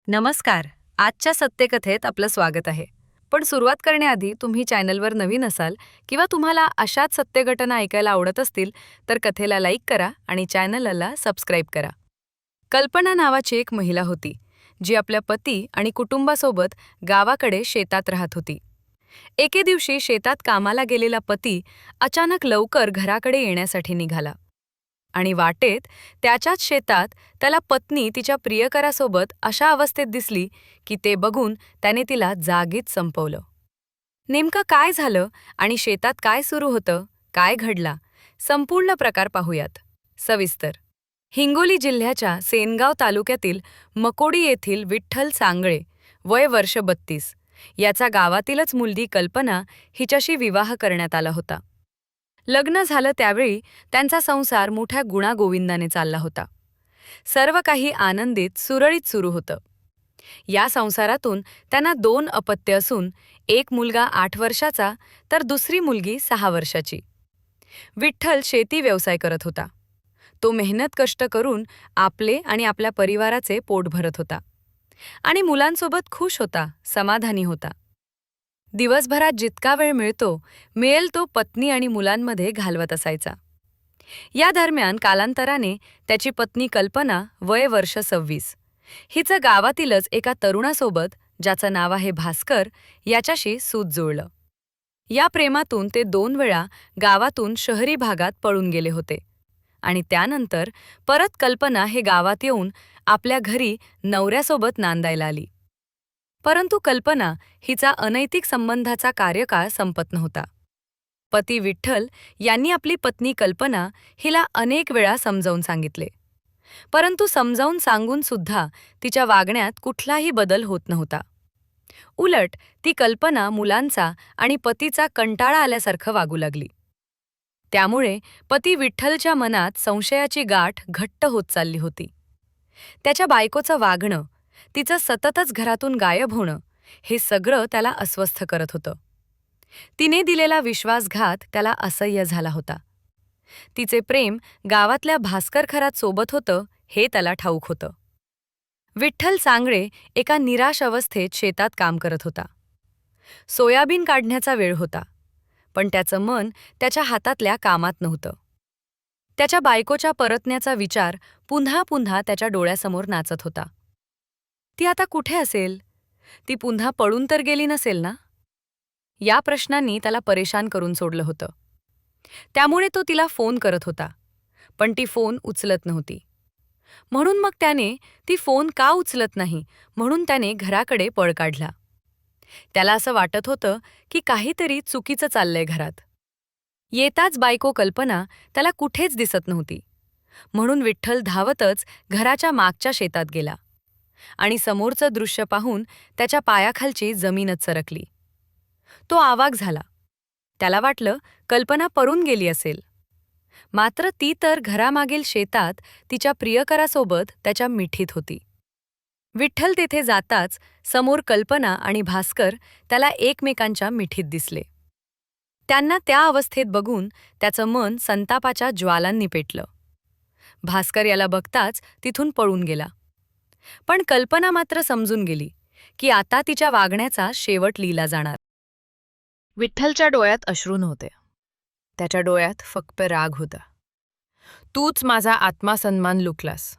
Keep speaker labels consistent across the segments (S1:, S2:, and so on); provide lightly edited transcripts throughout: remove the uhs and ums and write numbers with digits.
S1: नमस्कार. आजच्या सत्यकथेत आपलं स्वागत आहे. पण सुरुवात करण्याआधी तुम्ही चॅनलवर नवीन असाल किंवा तुम्हाला अशाच सत्यघटना ऐकायला आवडत असतील तर कथेला लाईक करा आणि चॅनलला सबस्क्राईब करा. कल्पना नावाची एक महिला होती जी आपल्या पती आणि कुटुंबासोबत गावाकडे शेतात राहत होती. एके दिवशी शेतात कामाला गेलेला पती अचानक लवकर घराकडे येण्यासाठी निघाला आणि वाटेत त्याच्याच शेतात त्याला पत्नी तिच्या प्रियकरासोबत अशा अवस्थेत दिसली की ते बघून त्याने तिला जागीच संपवलं. नेमकं काय झालं आणि शेतात काय सुरू होतं, काय घडला, संपूर्ण प्रकार पाहूयात सविस्तर. हिंगोली जिल्ह्याच्या सेनगाव तालुक्यातील मकोडी येथील विठ्ठल सांगळे, वय वर्ष 32, याचा गावातीलच मुलगी कल्पना हिच्याशी विवाह करण्यात आला होता. लग्न झालं त्यावेळी त्यांचा संसार मोठ्या गुणागोविंदाने चालला होता. सर्व काही आनंदित सुरळीत सुरू होतं. या संसारातून त्यांना 2 अपत्य असून एक मुलगा 8 वर्षाचा तर दुसरी मुलगी 6 वर्षाची. विठ्ठल शेती व्यवसाय करत होता. तो मेहनत कष्ट करून आपले आणि आपल्या परिवाराचे पोट भरत होता आणि मुलांसोबत खुश होता, समाधानी होता. दिवसभरात जितका वेळ मिळेल तो पत्नी आणि मुलांमध्ये घालवत असायचा. या दरम्यान कालांतराने त्याची पत्नी कल्पना, वय वर्ष 26, हिचं गावातीलच एका तरुणासोबत, ज्याचं नाव आहे भास्कर, याच्याशी सूत जुळलं. या प्रेमातून ते 2 वेळा गावातून शहरी भागात पळून गेले होते आणि त्यानंतर परत कल्पना हे गावात येऊन आपल्या घरी नवऱ्यासोबत नांदायला आली. परंतु कल्पना हिचा अनैतिक संबंधाचा कार्यकाळ संपत नव्हता. पती विठ्ठल यांनी आपली पत्नी कल्पना हिला अनेक वेळा समजावून सांगितले, परंतु समजावून सांगून सुद्धा तिच्या वागण्यात कुठलाही बदल होत नव्हता. उलट ती कल्पना मुलांचा आणि पतीचा कंटाळा आल्यासारखं वागू लागली. त्यामुळे पती विठ्ठलच्या मनात संशयाची गाठ घट्ट होत चालली होती. त्याच्या बायकोचं वागणं, तिचं सततच घरातून गायब होणं, हे सगळं त्याला अस्वस्थ करत होतं. तिने दिलेला विश्वासघात त्याला असह्य झाला होता. तिचे प्रेम गावातल्या भास्कर खरात सोबत होतं हे त्याला ठाऊक होतं. विठ्ठल सांगळे एका निराश अवस्थेत शेतात काम करत होता. सोयाबीन काढण्याचा वेळ होता, पण त्याचं मन त्याच्या हातातल्या कामात नव्हतं. त्याच्या बायकोच्या परतण्याचा विचार पुन्हा पुन्हा त्याच्या डोळ्यासमोर नाचत होता. ती आता कुठे असेल? ती पुन्हा पळून तर गेली नसेल ना? या प्रश्नांनी त्याला परेशान करून सोडलं होतं. त्यामुळे तो तिला फोन करत होता, पण ती फोन उचलत नव्हती. म्हणून मग त्याने ती फोन का उचलत नाही म्हणून त्याने घराकडे पळ काढला. त्याला असं वाटत होतं की काहीतरी चुकीचं चाललंय घरात. येताच बायको कल्पना त्याला कुठेच दिसत नव्हती. म्हणून विठ्ठल धावतच घराच्या मागच्या शेतात गेला आणि समोरचं दृश्य पाहून त्याच्या पायाखालची जमीनच सरकली. तो आवाक झाला. त्याला वाटलं कल्पना पळून गेली असेल. मात्र ती तर घरामागील शेतात तिच्या प्रियकरासोबत त्याच्या मिठीत होती. विठ्ठल तेथे जाताच समोर कल्पना आणि भास्कर त्याला एकमेकांच्या मिठीत दिसले. त्यांना त्या अवस्थेत बघून त्याचं मन संतापाच्या ज्वालांनी पेटलं. भास्कर याला बघताच तिथून पळून गेला. पण कल्पना मात्र समजून गेली की आता तिच्या वागण्याचा शेवट लिहिला जाणार.
S2: विठ्ठलच्या डोळ्यात अश्रू नव्हते. त्याच्या डोळ्यात फक्त राग होता. तूच माझा आत्मसन्मान लुटलास,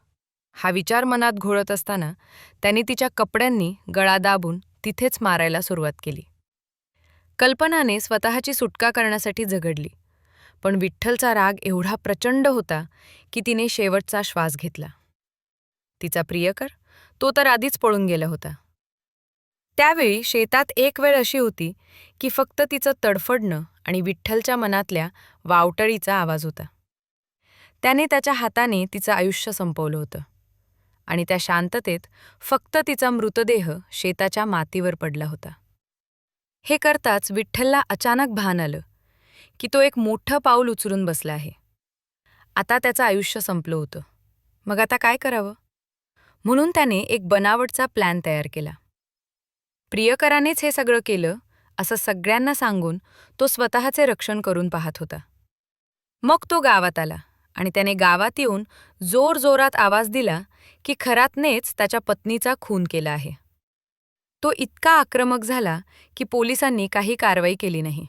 S2: हा विचार मनात घोळत असताना त्याने तिच्या कपड्यांनी गळा दाबून तिथेच मारायला सुरुवात केली. कल्पनाने स्वतःची सुटका करण्यासाठी झगडली, पण विठ्ठलचा राग एवढा प्रचंड होता की तिने शेवटचा श्वास घेतला. तिचा प्रियकर, तो तर आधीच पळून गेला होता. त्यावेळी शेतात एक वेळ अशी होती की फक्त तिचं तडफडणं आणि विठ्ठलच्या मनातल्या वावटळीचा आवाज होता. त्याने त्याच्या हाताने तिचं आयुष्य संपवलं होतं आणि त्या शांततेत फक्त तिचा मृतदेह शेताच्या मातीवर पडला होता. हे करताच विठ्ठलला अचानक भान आलं की तो एक मोठं पाऊल उचलून बसला आहे. आता त्याचं आयुष्य संपलं होतं. मग आता काय करावं? म्हणून त्याने एक बनावटचा प्लॅन तयार केला. प्रियकरानेच हे सगळं केलं असं सगळ्यांना सांगून तो स्वतःचे रक्षण करून पाहत होता. मग तो गावात आला आणि त्याने गावात येऊन जोरजोरात आवाज दिला
S1: की खरातनेच त्याच्या पत्नीचा खून केला आहे. तो इतका आक्रमक झाला की पोलिसांनी काही कारवाई केली नाही.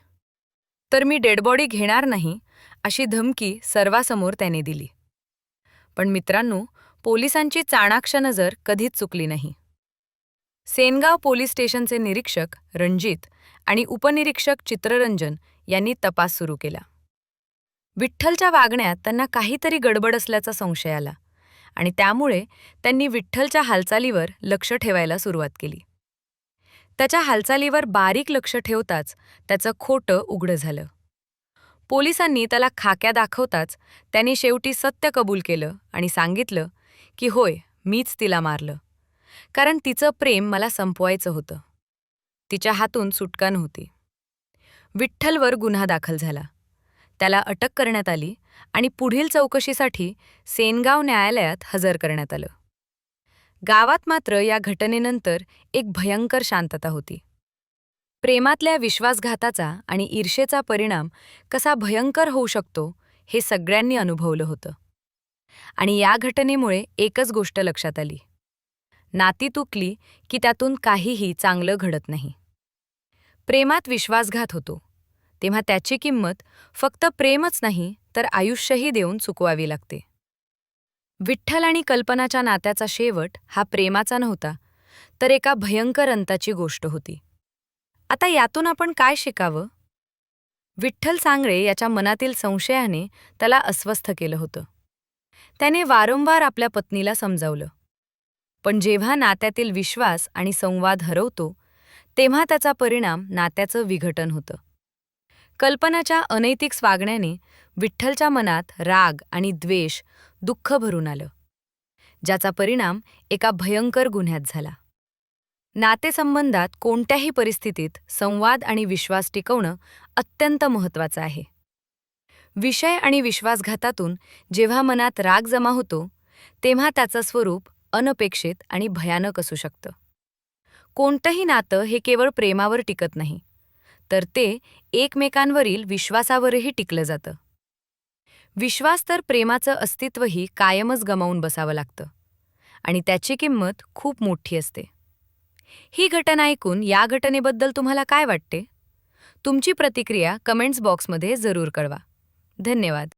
S1: तर मी डेडबॉडी घेणार नाही अशी धमकी सर्वांसमोर त्याने दिली. पण मित्रांनो, पोलिसांची चाणाक्ष नजर कधीच चुकली नाही. सेनगाव पोलीस स्टेशनचे निरीक्षक रणजित आणि उपनिरीक्षक चित्ररंजन यांनी तपास सुरू केला. विठ्ठलच्या वागण्यात त्यांना काहीतरी गडबड असल्याचा संशय आला आणि त्यामुळे त्यांनी विठ्ठलच्या हालचालीवर लक्ष ठेवायला सुरुवात केली. त्याच्या हालचालीवर बारीक लक्ष ठेवताच त्याचं खोटं उघडं झालं. पोलिसांनी त्याला खाक्या दाखवताच त्यांनी शेवटी सत्य कबूल केलं आणि सांगितलं की होय, मीच तिला मारलं, कारण तिचं प्रेम मला संपवायचं होतं. तिच्या हातून सुटका नव्हती. विठ्ठलवर गुन्हा दाखल झाला. त्याला अटक करण्यात आली आणि पुढील चौकशीसाठी सेनगाव न्यायालयात हजर करण्यात आलं. गावात मात्र या घटनेनंतर एक भयंकर शांतता होती. प्रेमातल्या विश्वासघाताचा आणि ईर्षेचा परिणाम कसा भयंकर होऊ शकतो हे सगळ्यांनी अनुभवलं होतं. आणि या घटनेमुळे एकच गोष्ट लक्षात आली: नाती तुटली की त्यातून काहीही चांगलं घडत नाही. प्रेमात विश्वासघात होतो तेव्हा त्याची किंमत फक्त प्रेमच नाही तर आयुष्यही देऊन चुकवावी लागते. विठ्ठल आणि कल्पनाच्या नात्याचा शेवट हा प्रेमाचा नव्हता, तर एका भयंकर अंताची गोष्ट होती. आता यातून आपण काय शिकावं? विठ्ठल सांगळे याच्या मनातील संशयाने त्याला अस्वस्थ केलं होतं. त्याने वारंवार आपल्या पत्नीला समजावलं, पण जेव्हा नात्यातील विश्वास आणि संवाद हरवतो तेव्हा त्याचा परिणाम नात्याचं विघटन होतं. कल्पनाच्या अनैतिक वागण्याने विठ्ठलच्या मनात राग आणि द्वेष, दुःख भरून आलं, ज्याचा परिणाम एका भयंकर गुन्ह्यात झाला. नातेसंबंधात कोणत्याही परिस्थितीत संवाद आणि विश्वास टिकवणं अत्यंत महत्त्वाचं आहे. विषय आणि विश्वासघातातून जेव्हा मनात राग जमा होतो तेव्हा त्याचं स्वरूप अनपेक्षित आणि भयानक असू शकतं. कोणतंही नातं हे केवळ प्रेमावर टिकत नाही, तर ते एकमेकांवरील विश्वासावरही टिकलं जातं. विश्वास तर प्रेमाचं अस्तित्वही कायमच गमावून बसावं लागतं आणि त्याची किंमत खूप मोठी असते. ही घटना ऐकून या घटनेबद्दल तुम्हाला काय वाटते? तुमची प्रतिक्रिया कमेंट्स बॉक्समध्ये जरूर कळवा. धन्यवाद.